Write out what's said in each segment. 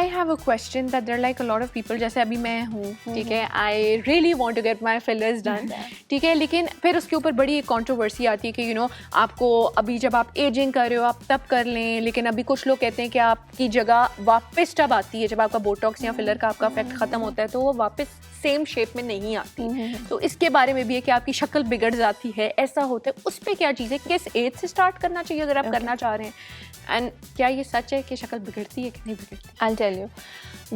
I have a question that there like a lot of people, जैसे अभी मैं हूँ, ठीक है, I really want to get my fillers done, ठीक है, लेकिन फिर उसके ऊपर बड़ी कंट्रोवर्सी आती है कि आपको अभी जब आप एजिंग कर रहे हो आप तब कर लें, लेकिन अभी कुछ लोग कहते हैं कि आपकी जगह वापस तब आती है जब आपका बोटॉक्स या फिलर का आपका इफेक्ट खत्म होता है, तो वो वापस सेम शेप में नहीं आती। तो इसके बारे में भी है कि आपकी शक्ल बिगड़ जाती है, ऐसा होता है, उस पर क्या चीज़ है, किस एज से स्टार्ट करना चाहिए अगर आप करना चाह रहे हैं, एंड क्या ये सच है कि शक्ल बिगड़ती है कि नहीं बिगड़ती? आई विल टेल यू,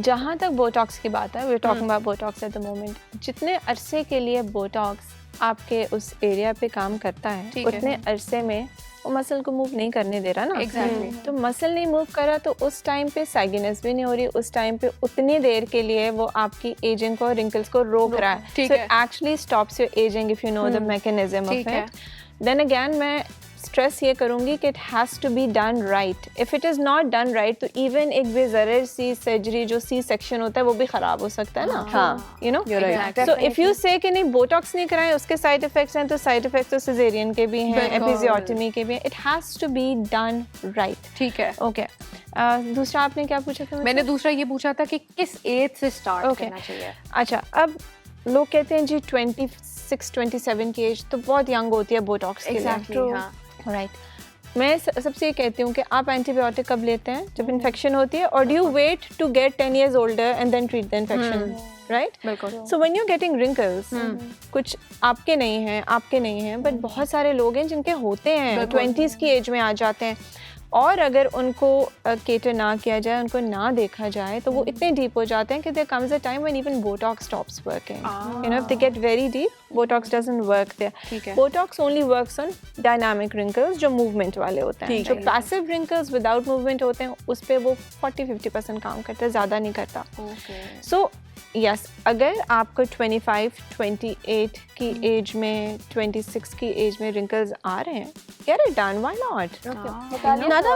जहाँ तक बोटॉक्स की बात है, we are talking about botox at the moment, जितने अरसे के लिए बोटॉक्स आपके उस एरिया पे काम करता है उतने अरसे में वो मसल को मूव नहीं करने दे रहा ना। Exactly. तो मसल नहीं मूव कर रहा तो उस टाइम पे सैगिनेस भी नहीं हो रही, उस टाइम पे उतनी देर के लिए वो आपकी एजिंग को, रिंकल्स को रोक रहा है। So actually stops your aging if you know the mechanism of it. Then again मैं स्ट्रेस ये करूँगी कि it has to be done right. If it is not done right तो इवन एक बेज़रर सी सर्जरी जो सी सेक्शन होता है वो भी ख़राब हो सकता है ना। हाँ, you know, right. So if you से कि नहीं बोटॉक्स नहीं कराएं उसके साइड इफ़ेक्ट्स हैं, तो साइड इफ़ेक्ट्स तो सिजेरियन के भी हैं, एपिजियोटमी के भी हैं। It has to be done right. ठीक है, ओके। दूसरा आपने क्या पूछा था? मैंने दूसरा ये पूछा था कि किस एज से स्टार्ट करना चाहिए। अच्छा, अब लोग कहते हैं जी 26-27 की एज तो बहुत यंग होती है बोटॉक्स के लिए। राइट। मैं सबसे ये कहती हूँ कि आप एंटीबायोटिक कब लेते हैं? जब इन्फेक्शन होती है, और do you wait to get 10 years older and then treat the infection? Right, बिल्कुल। So when you getting wrinkles, कुछ आपके नहीं हैं बट बहुत सारे लोग हैं जिनके होते हैं, 20s की एज में आ जाते हैं, और अगर उनको केटर ना किया जाए, उनको ना देखा जाए, तो वो इतने डीप हो जाते हैं कि there comes a time when even botox stops working. You know, if they get very deep, botox doesn't work there. Botox only works on dynamic wrinkles जो मूवमेंट वाले होते हैं। जो पैसिव रिंकल्स विदाउट मूवमेंट होते हैं उस पर वो 40-50% काम करता है, ज़्यादा नहीं करता। सो यस, अगर आपको 25, 28 की एज में, 26 की एज में रिंकल्स आ रहे हैं, get it done, why not? None